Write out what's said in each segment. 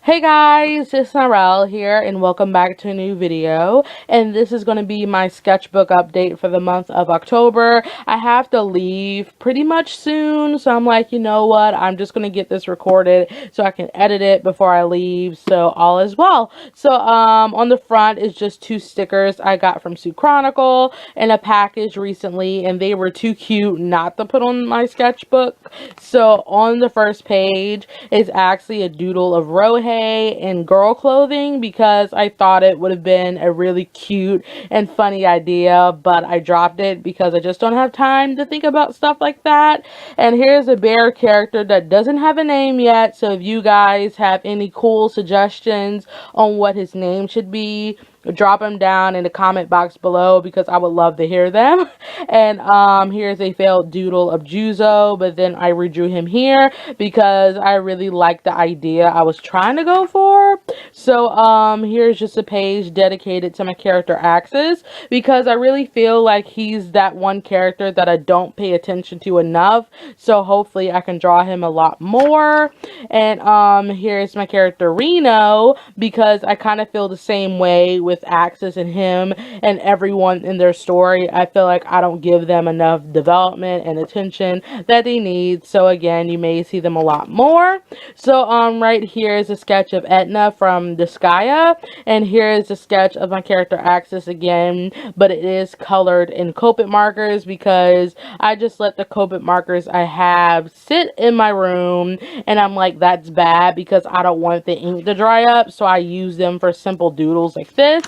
Hey guys, it's Narelle here and welcome back to a new video, and this is going to be my sketchbook update for the month of October. I have to leave pretty much soon, so I'm like, you know what, I'm just going to get this recorded so I can edit it before I leave, so all is well. So on the front is just two stickers I got from Sue Chronicle in a package recently, and they were too cute not to put on my sketchbook. So on the first page is actually a doodle of Rohe in girl clothing because I thought it would have been a really cute and funny idea, but I dropped it because I just don't have time to think about stuff like that. And here's a bear character that doesn't have a name yet, so if you guys have any cool suggestions on what his name should be, drop them down in the comment box below because I would love to hear them. And here's a failed doodle of Juzo, but then I redrew him here because I really like the idea I was trying to go for. So here's just a page dedicated to my character Axis because I really feel like he's that one character that I don't pay attention to enough, so hopefully I can draw him a lot more. And here's my character Reno because I kind of feel the same way with Axis and him and everyone in their story. I feel like I don't give them enough development and attention that they need, so again, you may see them a lot more. So right here is a sketch of Etna from Disgaea, and here is a sketch of my character Axis again, but it is colored in Copic markers because I just let the Copic markers I have sit in my room, and I'm like, that's bad because I don't want the ink to dry up, so I use them for simple doodles like this.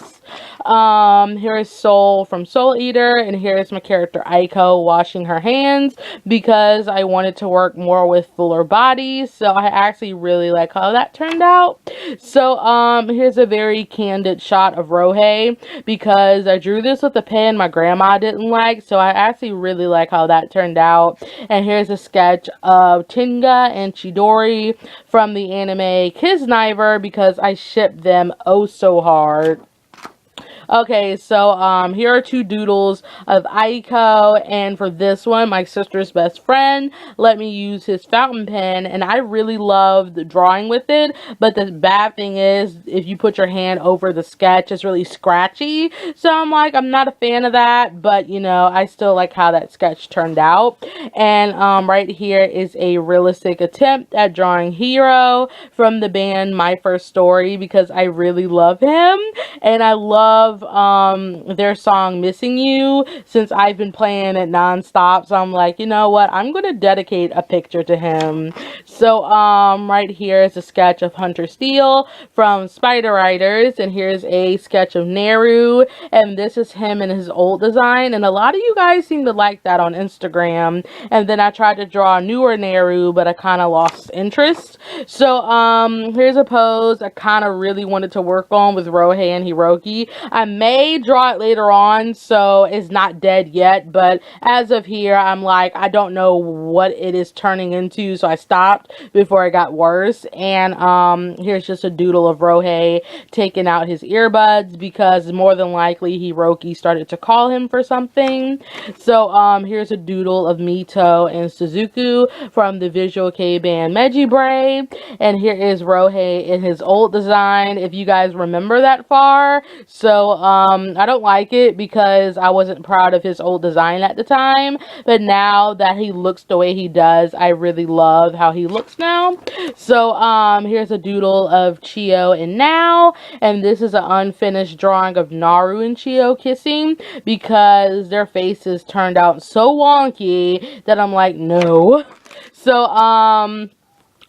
Here is Soul from Soul Eater, and here is my character Aiko washing her hands because I wanted to work more with fuller bodies, so I actually really like how that turned out. So here's a very candid shot of Rohe because I drew this with a pen my grandma didn't like, so I actually really like how that turned out. And here's a sketch of Tinga and Chidori from the anime Kiznaiver because I shipped them oh so hard. Okay, so here are two doodles of Aiko, and for this one, my sister's best friend let me use his fountain pen, and I really loved drawing with it, but the bad thing is, if you put your hand over the sketch, it's really scratchy, so I'm like, I'm not a fan of that, but, you know, I still like how that sketch turned out. And right here is a realistic attempt at drawing Hero from the band My First Story because I really love him, and I love their song Missing You since I've been playing it non-stop, so I'm like, you know what, I'm gonna dedicate a picture to him. So right here is a sketch of Hunter Steel from Spider Riders, and here's a sketch of Neru, and this is him in his old design, and a lot of you guys seem to like that on Instagram. And then I tried to draw a newer Neru, but I kind of lost interest. So here's a pose I kind of really wanted to work on with Rohe and Hiroki. I may draw it later on, so it's not dead yet, but as of here, I'm like, I don't know what it is turning into, so I stopped before it got worse. And here's just a doodle of Rohe taking out his earbuds because more than likely Hiroki started to call him for something. So here's a doodle of Mito and Suzuku from the Visual Kei band Mejibre, and here is Rohe in his old design, if you guys remember that far. So I don't like it because I wasn't proud of his old design at the time, but now that he looks the way he does, I really love how he looks now. So here's a doodle of Chio and Now, and this is an unfinished drawing of Naru and Chio kissing because their faces turned out so wonky that I'm like, no. So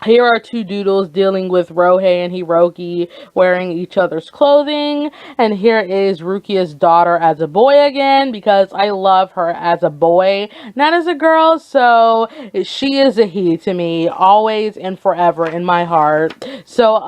here are two doodles dealing with Rohe and Hiroki wearing each other's clothing. And here is Rukia's daughter as a boy again because I love her as a boy, not as a girl. So she is a he to me, always and forever in my heart. So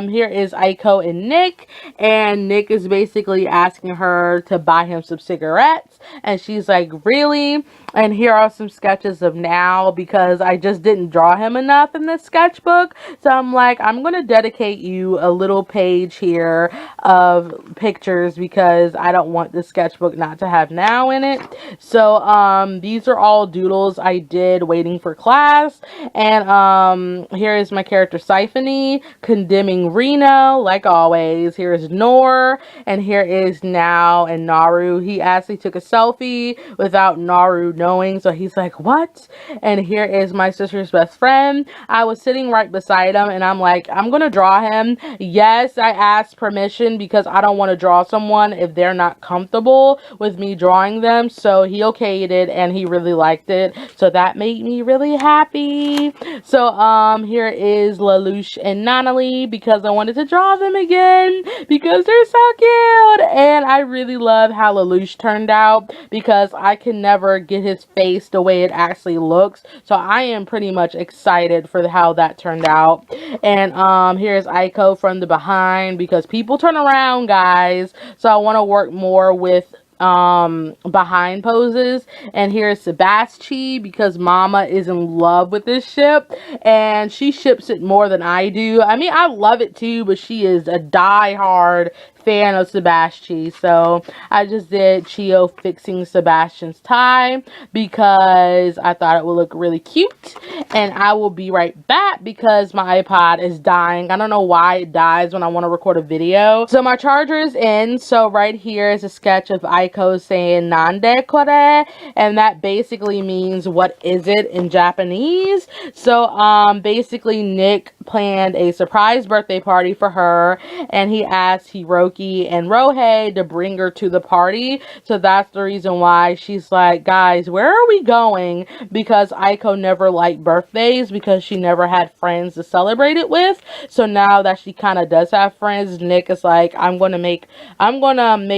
here is Aiko and Nick. And Nick is basically asking her to buy him some cigarettes. And she's like, really? And here are some sketches of Now because I just didn't draw him enough in this sketch. sketchbook. So I'm like, I'm going to dedicate you a little page here of pictures because I don't want the sketchbook not to have now in it. So these are all doodles I did waiting for class. And here is my character Siphonie condemning Reno, like always. Here is Nor, and here is Now and Naru. He actually took a selfie without Naru knowing, so he's like, what? And here is my sister's best friend. I was sitting right beside him, and I'm like, I'm gonna draw him. Yes, I asked permission because I don't want to draw someone if they're not comfortable with me drawing them. So he okayed it, and he really liked it, so that made me really happy. So here is Lelouch and Nanalie because I wanted to draw them again because they're so cute. And I really love how Lelouch turned out because I can never get his face the way it actually looks. So I am pretty much excited for how that turned out. And here's Aiko from the behind because people turn around, guys. So I want to work more with behind poses. And here's Sebastian because Mama is in love with this ship and she ships it more than I do. I mean, I love it too, but she is a die-hard fan of Sebastian. So I just did Chio fixing Sebastian's tie because I thought it would look really cute. And I will be right back because my iPod is dying. I don't know why it dies when I want to record a video. So my charger is in. So right here is a sketch of Aiko saying Nande kore, and that basically means what is it in Japanese. So basically Nick planned a surprise birthday party for her, and he asked Hiroki and Rohei to bring her to the party. So that's the reason why she's like, guys, where are we going? Because Aiko never liked birthdays because she never had friends to celebrate it with. So now that she kind of does have friends, Nick is like, I'm gonna make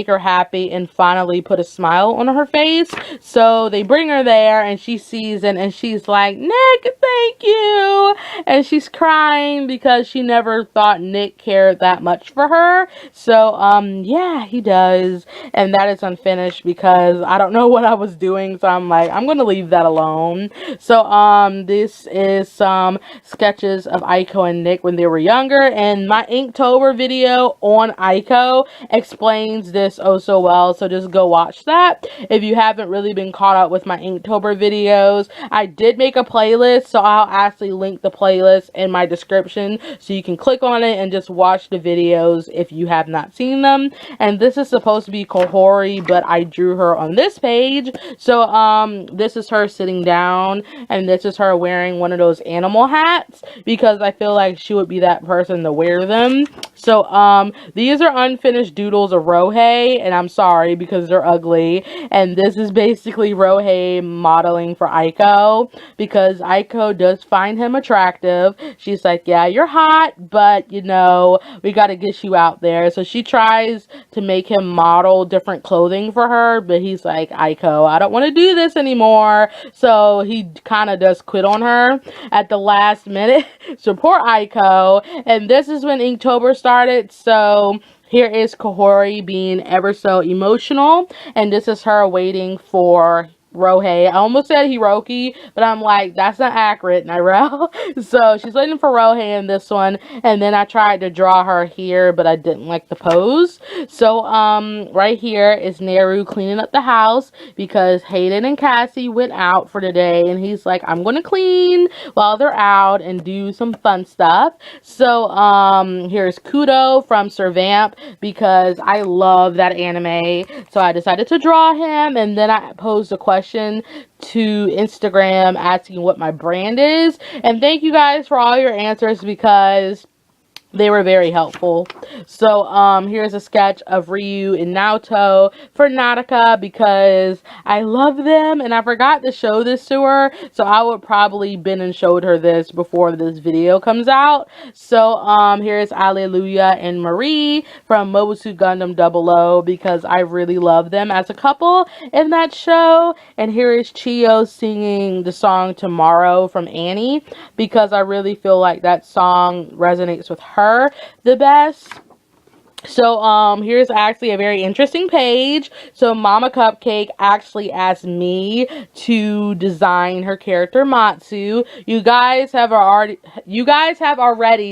her happy and finally put a smile on her face. So they bring her there and she sees it and she's like, Nick, thank you. And she's crying because she never thought Nick cared that much for her. So yeah, he does. And that is unfinished because I don't know what I was doing. So I'm like, I'm gonna leave that alone. So this is some sketches of Aiko and Nick when they were younger, and my Inktober video on Aiko explains this oh so well, so just go watch that if you haven't really been caught up with my Inktober videos. I did make a playlist, so I'll actually link the playlist in my description so you can click on it and just watch the videos if you have not seen them. And this is supposed to be Kohori, but I drew her on this page. So this is her sitting down, and this is her wearing one of those animal hats because I feel like she would be that person to wear them. So these are unfinished doodles of Rohei, and I'm sorry because they're ugly. And this is basically Rohei modeling for Aiko because Aiko does find him attractive. She's like, yeah, you're hot, but you know, we got to get you out there. So she tries to make him model different clothing for her, but he's like, Aiko, I don't want to do this anymore. So he kind of does quit on her at the last minute. So poor Aiko. And this is when Inktober started. So here is Kohori being ever so emotional, and this is her waiting for Rohei. I almost said Hiroki, but I'm like, that's not accurate, Nirel. So she's waiting for Rohei in this one, and then I tried to draw her here, but I didn't like the pose. So right here is Neru cleaning up the house because Hayden and Cassie went out for the day, and he's like, I'm gonna clean while they're out and do some fun stuff. So here's Kudo from Servamp because I love that anime, so I decided to draw him, and then I posed a question to Instagram asking what my brand is, and thank you guys for all your answers because they were very helpful. So here's a sketch of Ryu and Naoto for Nautica because I love them and I forgot to show this to her, so I would probably been and showed her this before this video comes out. So here's Alleluia and Marie from Mobile Suit Gundam 00 because I really love them as a couple in that show. And here is Chio singing the song Tomorrow from Annie because I really feel like that song resonates with her the best. So, here's actually a very interesting page. So, Mama Cupcake actually asked me to design her character Matsu. You guys have already,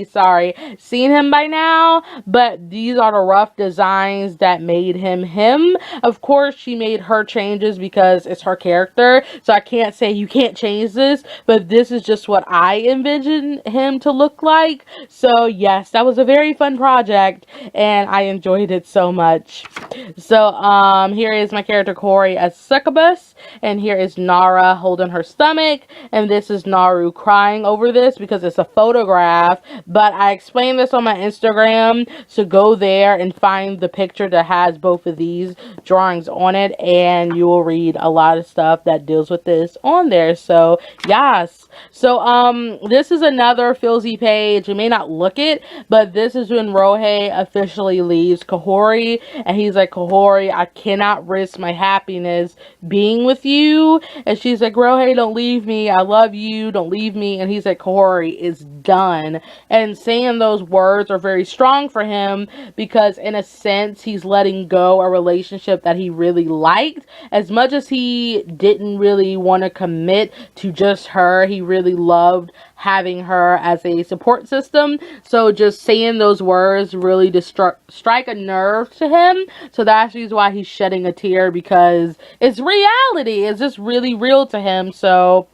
sorry, seen him by now, but these are the rough designs that made him him. Of course, she made her changes because it's her character, so I can't say you can't change this, but this is just what I envision him to look like. So, yes, that was a very fun project, and I enjoyed it so much. So, here is my character Corey as succubus, and here is Nara holding her stomach, and this is Naru crying over this because it's a photograph, but I explained this on my Instagram, so go there and find the picture that has both of these drawings on it, and you will read a lot of stuff that deals with this on there. So, yes. So, this is another Filzy page. You may not look it, but this is when Rohei officially leaves Kahori, and he's like, Kahori, I cannot risk my happiness being with you. And she's like, Rohei, don't leave me. I love you. Don't leave me. And he's like, Kahori, it's done. And saying those words are very strong for him because in a sense, he's letting go a relationship that he really liked. As much as he didn't really want to commit to just her, he really loved having her as a support system. So just saying those words really strike a nerve to him. So that's the reason why he's shedding a tear, because it's reality. It's just really real to him. So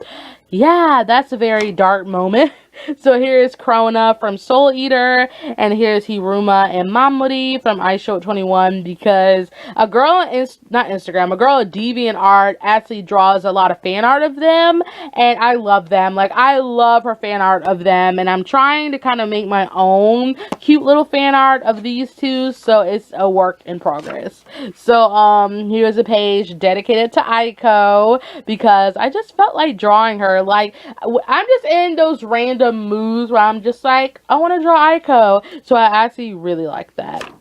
yeah, that's a very dark moment. So here's Krona from Soul Eater, and here's Hiruma and Mamori from iShow21, because a girl on a girl on DeviantArt actually draws a lot of fan art of them, and I love them. Like, I love her fan art of them, and I'm trying to kind of make my own cute little fan art of these two, so it's a work in progress. So, here's a page dedicated to Aiko, because I just felt like drawing her. Like, I'm just in those random moods where I'm just like, I want to draw Aiko. So I actually really like that.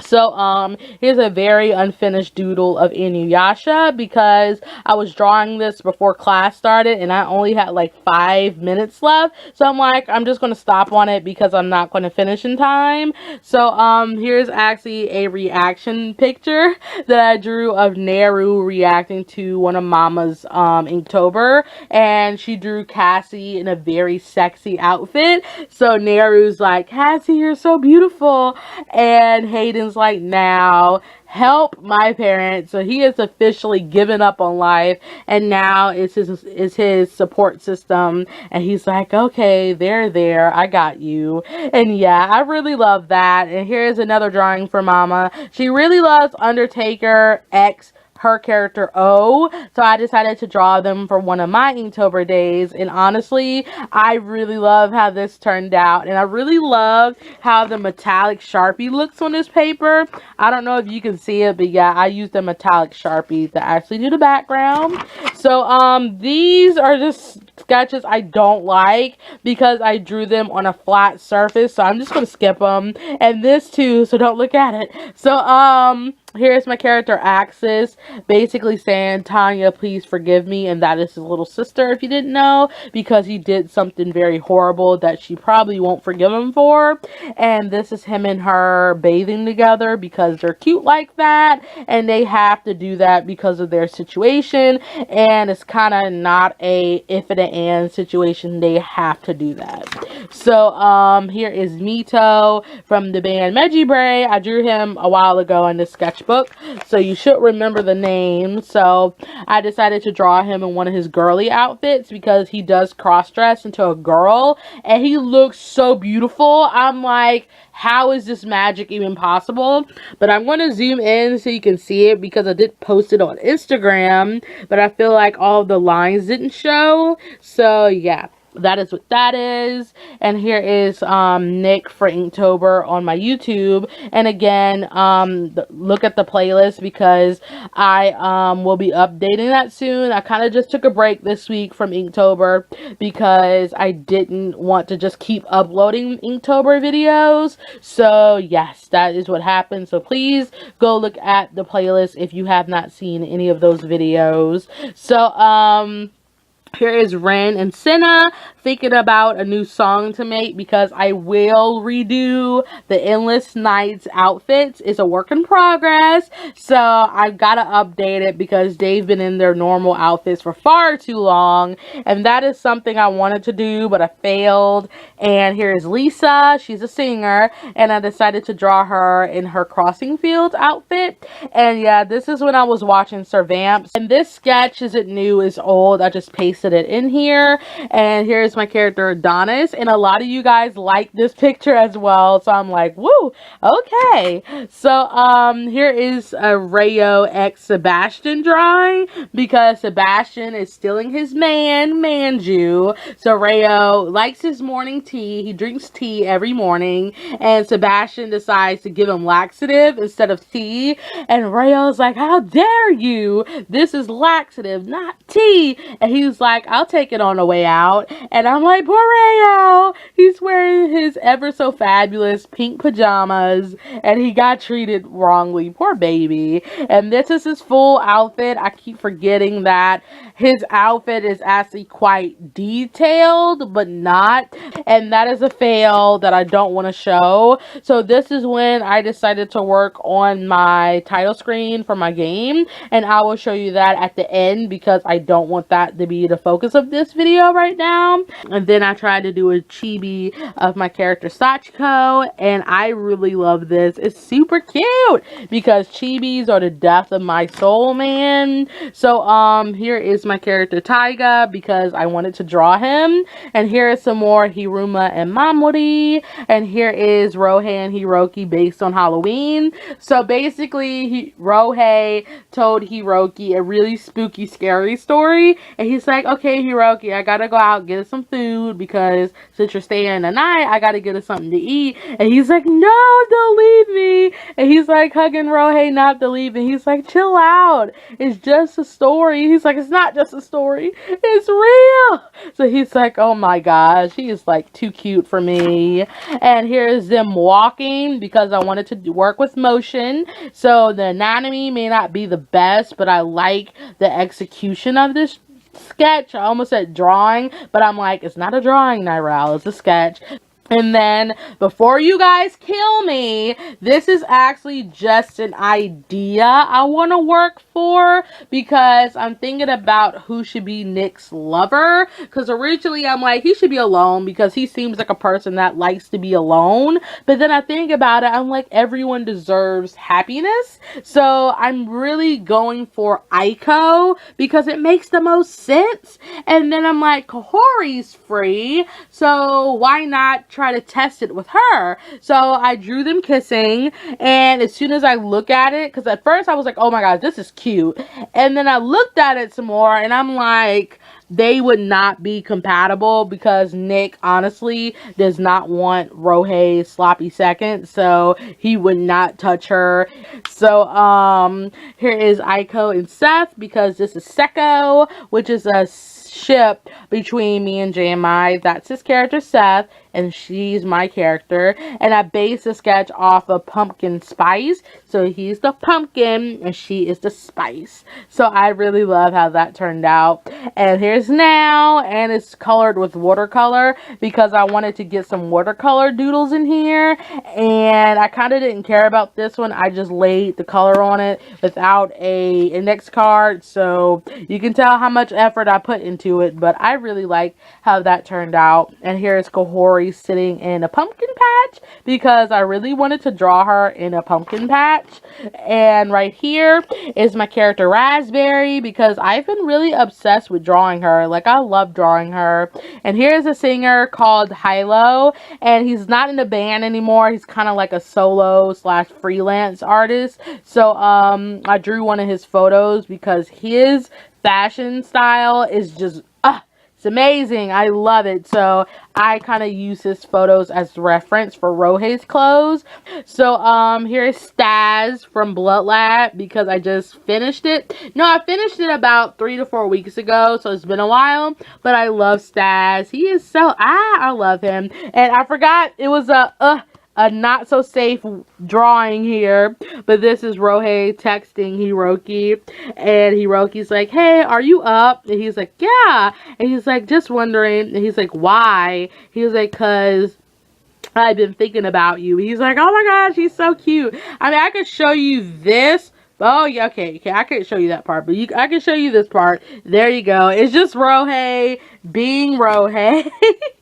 So, here's a very unfinished doodle of Inuyasha, because I was drawing this before class started and I only had like 5 minutes left. So I'm like, I'm just going to stop on it because I'm not going to finish in time. So, here's actually a reaction picture that I drew of Neru reacting to one of Mama's, Inktober. And she drew Cassie in a very sexy outfit. So Neru's like, Cassie, you're so beautiful. And Hayden's like, now help my parents. So he has officially given up on life, and now it's his support system, and he's like, okay, they're there, I got you. And yeah, I really love that. And here's another drawing for Mama. She really loves Undertaker X, her character O, so I decided to draw them for one of my Inktober days. And honestly, I really love how this turned out, and I really love how the metallic Sharpie looks on this paper. I don't know if you can see it, but yeah, I used a metallic Sharpie to actually do the background. So these are just sketches I don't like because I drew them on a flat surface, so I'm just gonna skip them. And this too, so don't look at it. So here's my character Axis, basically saying, Tanya, please forgive me. And that is his little sister, if you didn't know, because he did something very horrible that she probably won't forgive him for. And this is him and her bathing together because they're cute like that, and they have to do that because of their situation, and it's kind of not a if and and situation. They have to do that. So here is Mito from the band Mejibre. I drew him a while ago in this sketchbook, so you should remember the name. So I decided to draw him in one of his girly outfits because he does cross-dress into a girl, and he looks so beautiful. I'm like, how is this magic even possible? But I'm going to zoom in so you can see it because I did post it on Instagram, but I feel like all the lines didn't show. So yeah, that is what that is. And here is Nick for Inktober on my YouTube. And again, look at the playlist because I will be updating that soon. I kind of just took a break this week from Inktober because I didn't want to just keep uploading Inktober videos. So yes, that is what happened. So please go look at the playlist if you have not seen any of those videos. So Here is Ren and Senna thinking about a new song to make because I will redo the Endless Nights outfits. It's a work in progress, so I've got to update it because they've been in their normal outfits for far too long, and that is something I wanted to do, but I failed. And here is Lisa. She's a singer, and I decided to draw her in her Crossing Fields outfit. And yeah, this is when I was watching Sir Vamps, and this sketch isn't new, it's old. I just pasted it in here. And here's my character Adonis, and a lot of you guys like this picture as well, so I'm like, woo, okay. So here is a Rayo x Sebastian drawing because Sebastian is stealing his man Manju. So Rayo likes his morning tea. He drinks tea every morning, and Sebastian decides to give him laxative instead of tea, and Rayo's like, how dare you, this is laxative, not tea. And he's like, I'll take it on the way out. And I'm like, poor Rayo, he's wearing his ever so fabulous pink pajamas, and he got treated wrongly, poor baby. And this is his full outfit. I keep forgetting that his outfit is actually quite detailed, but not, and that is a fail that I don't want to show. So this is when I decided to work on my title screen for my game, and I will show you that at the end because I don't want that to be the focus of this video right now. And then I tried to do a chibi of my character Sachiko, and I really love this. It's super cute because chibis are the death of my soul, man. So here is my character Taiga because I wanted to draw him, and here is some more Hiruma and Mamori, and here is Rohei and Hiroki based on Halloween. So basically Rohei told Hiroki a really spooky scary story, and he's like, okay Hiroki, I gotta go out and get us some food because since you're staying the night I gotta get us something to eat. And he's like, no, don't leave me. And he's like hugging Rohei not to leave, and he's like, chill out, it's just a story. He's like, it's not just a story, it's real. So he's like, oh my gosh, he is like too cute for me. And here's them walking because I wanted to work with motion. So the anatomy may not be the best, but I like the execution of this sketch. I almost said drawing, but I'm like, it's not a drawing, Nyrel, it's a sketch. And then, before you guys kill me, this is actually just an idea I want to work for because I'm thinking about who should be Nick's lover. Because originally I'm like, he should be alone because he seems like a person that likes to be alone. But then I think about it, I'm like, everyone deserves happiness. So I'm really going for Aiko because it makes the most sense. And then I'm like, Kahori's free, so why not try to test it with her? So I drew them kissing, and as soon as I look at it, because at first I was like, oh my god, this is cute, and then I looked at it some more and I'm like, they would not be compatible because Nick honestly does not want Rohei's sloppy seconds, so he would not touch her. So here is Aiko and Seth because this is Seko, which is a ship between me and JMI. That's his character Seth, and she's my character, and I based the sketch off of Pumpkin Spice. So he's the pumpkin and she is the spice. So I really love how that turned out. And here's now, and it's colored with watercolor because I wanted to get some watercolor doodles in here, and I kind of didn't care about this one. I just laid the color on it without a index card, so you can tell how much effort I put into it, but I really like how that turned out. And here's Kahori sitting in a pumpkin patch because I really wanted to draw her in a pumpkin patch. And right here is my character Raspberry because I've been really obsessed with drawing her. Like, I love drawing her. And here's a singer called Hilo, and he's not in a band anymore. He's kind of like a solo slash freelance artist. So I drew one of his photos because his fashion style is just it's amazing. I love it. So I kind of use his photos as reference for Rohei's clothes. So here's Staz from Blood Lab because I just finished it. No, I finished it about 3 to 4 weeks ago, so it's been a while, but I love Staz. He is so I love him. And I forgot it was a a not so safe drawing here, but this is Rohei texting Hiroki, and Hiroki's like, hey, are you up? And he's like, yeah. And he's like, just wondering. And he's like, why? He was like, cause I've been thinking about you. He's like, oh my gosh, he's so cute. I mean, I could show you this. Oh, yeah, okay, I can't show you that part, but I can show you this part. There you go. It's just Rohei being Rohei.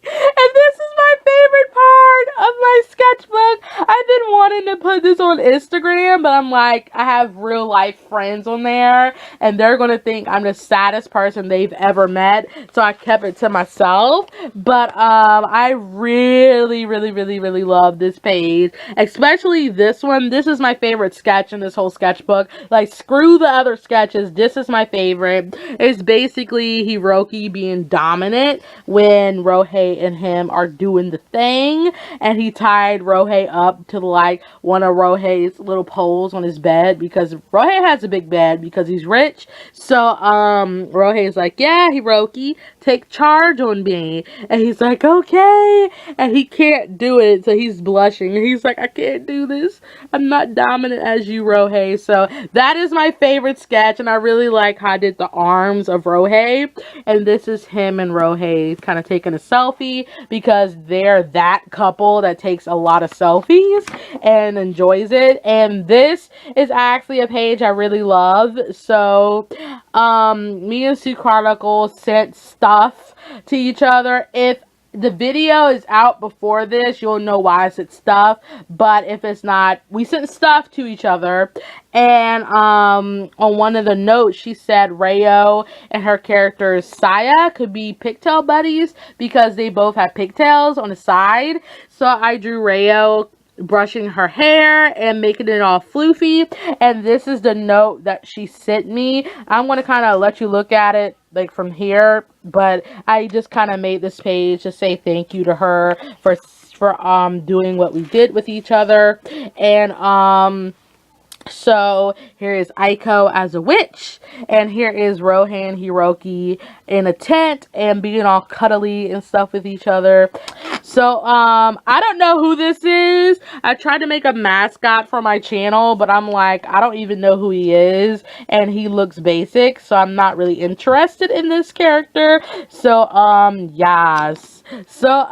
And this is my favorite part of my sketchbook. I've been wanting to put this on Instagram, but I'm like, I have real life friends on there, and they're going to think I'm the saddest person they've ever met, so I kept it to myself. But I really, really, really, really love this page, especially this one. This is my favorite sketch in this whole sketchbook. Like, screw the other sketches. This is my favorite. It's basically Hiroki being dominant when Rohei and him are doing the thing, and he tied Rohei up to like one of Rohei's little poles on his bed, because Rohei has a big bed because he's rich. So Rohei's like, yeah, Hiroki, take charge on me. And he's like, okay. And he can't do it, so he's blushing. And he's like, I can't do this. I'm not dominant as you, Rohei. So that is my favorite sketch, and I really like how I did the arms of Rohei. And this is him and Rohei kind of taking a selfie, because they're that couple that takes a lot of selfies and enjoys it. And this is actually a page I really love. So me and Sue Chronicle sent stuff to each other. If the video is out before this, you'll know why I said stuff. But if it's not, we sent stuff to each other. And on one of the notes, she said Rayo and her character Saya could be pigtail buddies, because they both have pigtails on the side. So I drew Rayo brushing her hair and making it all floofy. And this is the note that she sent me. I'm going to kind of let you look at it like from here, but I just kind of made this page to say thank you to her for doing what we did with each other. And so here is Aiko as a witch, and here is Rohei and Hiroki in a tent and being all cuddly and stuff with each other. So I don't know who this is. I tried to make a mascot for my channel, but I'm like, I don't even know who he is, and he looks basic, so I'm not really interested in this character. So yes. So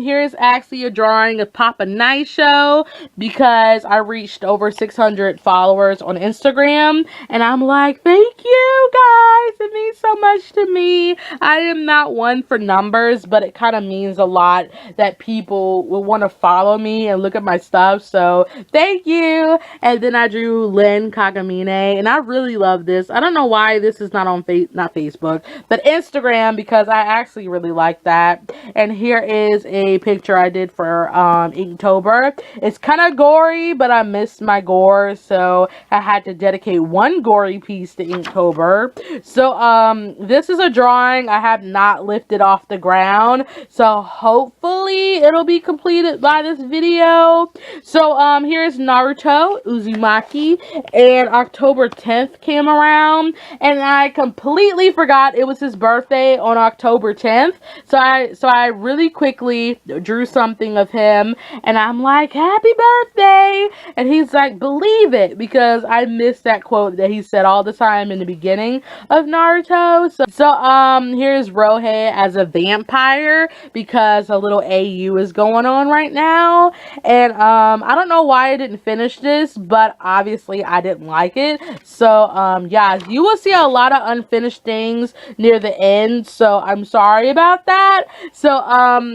here's actually a drawing of Papa Nice Show, because I reached over 600 followers on Instagram, and I'm like, thank you guys, it means so much to me. I am not one for numbers, but it kind of means a lot that people will want to follow me and look at my stuff, so thank you. And then I drew Lynn Kagamine, and I really love this. I don't know why this is not on not Facebook, but Instagram, because I actually really like that. And here is a picture I did for Inktober. It's kind of gory, but I missed my gore, so I had to dedicate one gory piece to Inktober. So this is a drawing I have not lifted off the ground, so hopefully it'll be completed by this video. So here's Naruto Uzumaki, and October 10th came around, and I completely forgot it was his birthday on October 10th. So I really quickly drew something of him, and I'm like, happy birthday. And he's like, believe it, because I missed that quote that he said all the time in the beginning of Naruto. So here's Rohei as a vampire, because a little AU is going on right now. And I don't know why I didn't finish this, but obviously I didn't like it. So yeah, you will see a lot of unfinished things near the end, so I'm sorry about that. So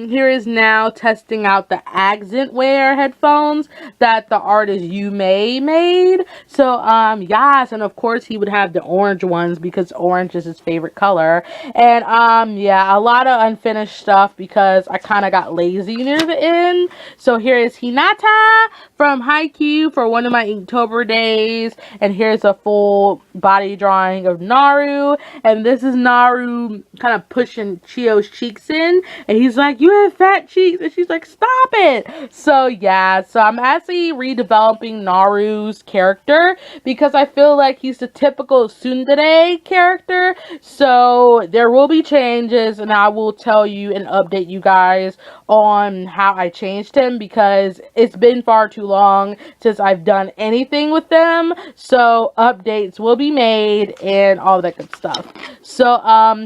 here is now testing out the accent wear headphones that the artist Yume made. So yes, and of course he would have the orange ones, because orange is his favorite color. And yeah, a lot of unfinished stuff because I kind of got lazy near the end. So here is Hinata from Haikyuu for one of my Inktober days, and here's a full body drawing of Naru, and this is Naru kind of pushing Chio's cheeks in, and he's like, you have fat cheeks, and she's like, stop it. So yeah, so I'm actually redeveloping Naru's character because I feel like he's the typical tsundere character. So there will be changes, and I will tell you and update you guys on how I changed him because it's been far too long since I've done anything with them. So updates will be made and all that good stuff. So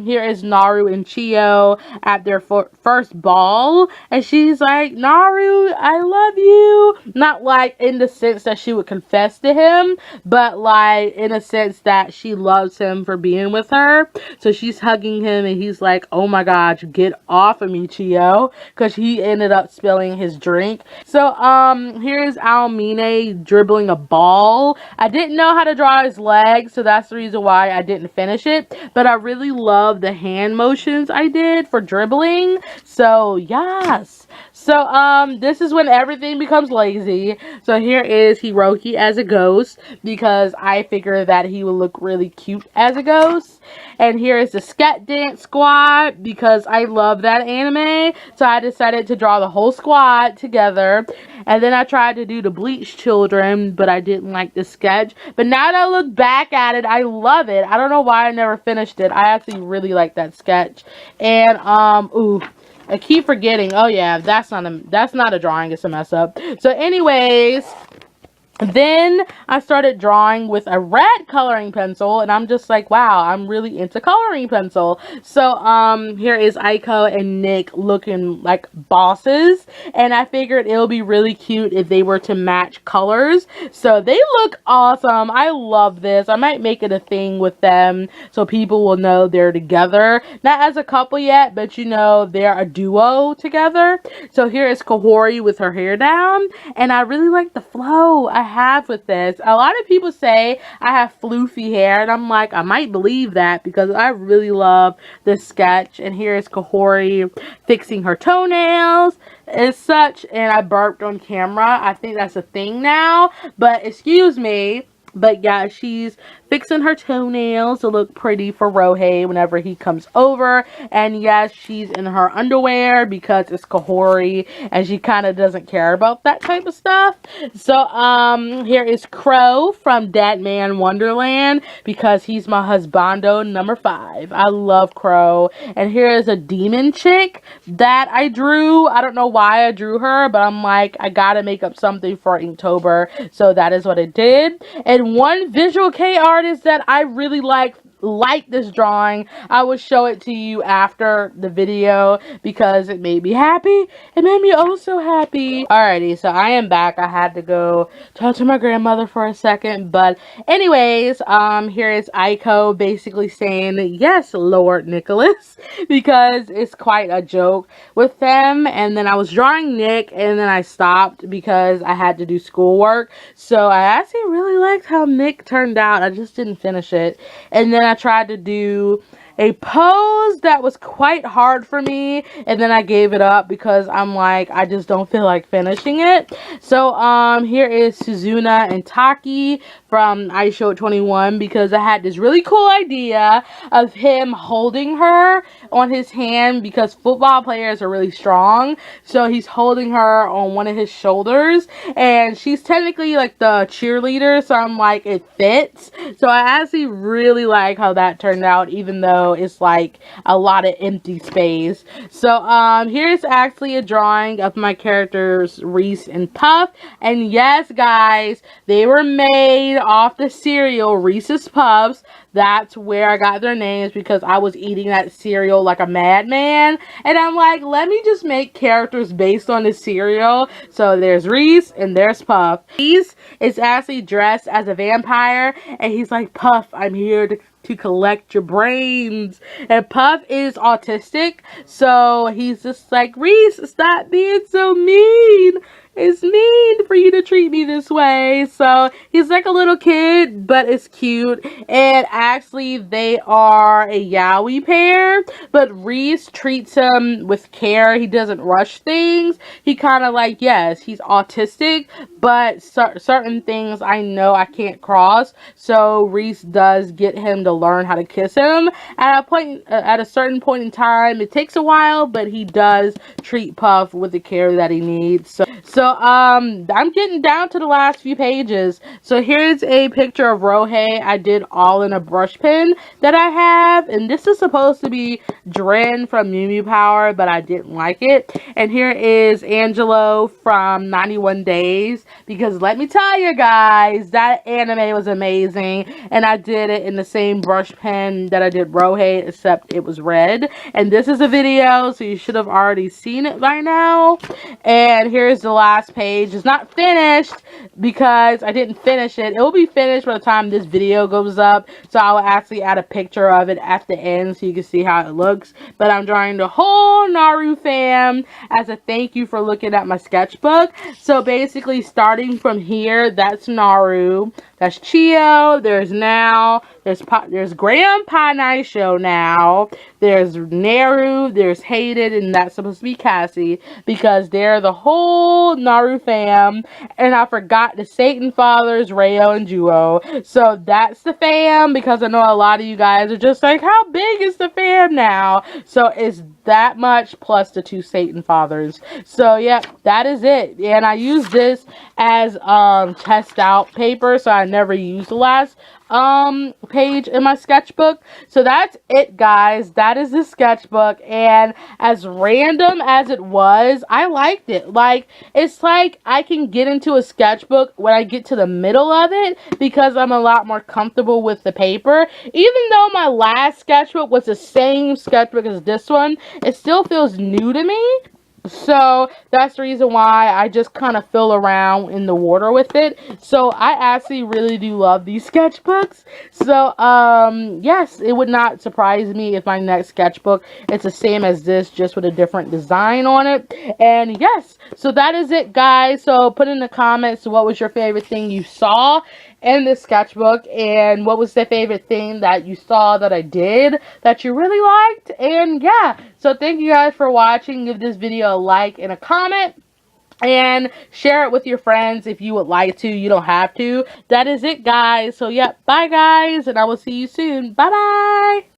here is Naru and Chio at their first ball, and she's like, Naru, I love you. Not like in the sense that she would confess to him, but like in a sense that she loves him for being with her. So she's hugging him, and he's like, oh my gosh, get off of me, Chio, because he ended up spilling his drink. So here's Almine dribbling a ball. I didn't know how to draw his legs, so that's the reason why I didn't finish it, but I really love the hand motions I did for dribbling. So yes. So this is when everything becomes lazy. So here is Hiroki as a ghost because I figured that he would look really cute as a ghost. And here is the Sket Dance Squad because I love that anime. So I decided to draw the whole squad together. And then I tried to do the Bleach Children, but I didn't like the sketch. But now that I look back at it, I love it. I don't know why I never finished it. I actually really like that sketch. And ooh, I keep forgetting. Oh yeah, that's not a drawing, it's a mess up. So anyways, then I started drawing with a red coloring pencil, and I'm just like, wow, I'm really into coloring pencil. So here is Aiko and Nick looking like bosses, and I figured it'll be really cute if they were to match colors. So they look awesome. I love this. I might make it a thing with them so people will know they're together. Not as a couple yet, but you know, they're a duo together. So here is Kahori with her hair down, and I really like the flow I have with this. A lot of people say I have floofy hair, and I'm like, I might believe that because I really love this sketch. And here is Kahori fixing her toenails and such, and I burped on camera. I think that's a thing now, but excuse me. But yeah, she's fixing her toenails to look pretty for Rohei whenever he comes over. And yes, she's in her underwear because it's Kahori and she kind of doesn't care about that type of stuff. So here is Crow from Dead Man Wonderland because he's my husbando number 5. I love Crow. And here is a demon chick that I drew. I don't know why I drew her, but I'm like, I gotta make up something for Inktober, so that is what I did. And one visual K artist that I really like this drawing, I will show it to you after the video because it made me happy. It made me oh so happy. Alrighty, so I am back. I had to go talk to my grandmother for a second, but anyways, here is Aiko basically saying yes, Lord Nicholas, because it's quite a joke with them. And then I was drawing Nick, and then I stopped because I had to do schoolwork. So I actually really liked how Nick turned out. I just didn't finish it. And then I tried to do a pose that was quite hard for me, and then I gave it up because I'm like, I just don't feel like finishing it. So here is Suzuna and Taki from I Show 21 because I had this really cool idea of him holding her on his hand because football players are really strong. So he's holding her on one of his shoulders, and she's technically like the cheerleader, so I'm like, it fits. So I actually really like how that turned out, even though it's like a lot of empty space. So here's actually a drawing of my characters Reese and Puff, and yes guys, they were made off the cereal Reese's Puffs. That's where I got their names because I was eating that cereal like a madman, and I'm like, let me just make characters based on the cereal. So there's Reese and there's Puff. Reese is actually dressed as a vampire, and he's like, Puff, I'm here to collect your brains. And Puff is autistic, so he's just like, Reese, stop being so mean. It's mean for you to treat me this way. So he's like a little kid, but it's cute. And actually they are a yaoi pair, but Reese treats him with care. He doesn't rush things. He kind of like, yes, he's autistic, but certain things I know I can't cross. So Reese does get him to learn how to kiss him at a certain point in time. It takes a while, but he does treat Puff with the care that he needs. So I'm getting down to the last few pages. So here's a picture of Rohei. I did all in a brush pen that I have, and this is supposed to be Dren from Mew Mew Power, but I didn't like it. And here is Angelo from 91 Days, because let me tell you guys, that anime was amazing, and I did it in the same brush pen that I did Rohei, except it was red. And this is a video, so you should have already seen it by now. And here's the last page. It's not finished because I didn't finish it. It will be finished by the time this video goes up, so I will actually add a picture of it at the end so you can see how it looks. But I'm drawing the whole Naru fam as a thank you for looking at my sketchbook. So basically, starting from here, that's Naru, that's Chio, there's Now, there's Grandpa Naisho now, there's Neru, there's Hated, and that's supposed to be Cassie, because they're the whole Naru fam. And I forgot the Satan Fathers, Rayo and Juo. So that's the fam, because I know a lot of you guys are just like, how big is the fam now? So it's that much plus the 2 Satan Fathers. So yeah, that is it. And I use this as test out paper, so I never used the last page in my sketchbook. So that's it, guys. That is the sketchbook, and as random as it was, I liked it. Like, it's like I can get into a sketchbook when I get to the middle of it, because I'm a lot more comfortable with the paper. Even though my last sketchbook was the same sketchbook as this one, it still feels new to me. So that's the reason why I just kind of fill around in the water with it. So I actually really do love these sketchbooks. So yes, it would not surprise me if my next sketchbook it's the same as this, just with a different design on it. And yes, so that is it, guys. So put in the comments what was your favorite thing you saw in this sketchbook, and what was the favorite thing that you saw that I did that you really liked. And yeah, so thank you guys for watching. Give this video a like and a comment, and share it with your friends if you would like to. You don't have to. That is it, guys. So yeah, bye guys, and I will see you soon. Bye bye.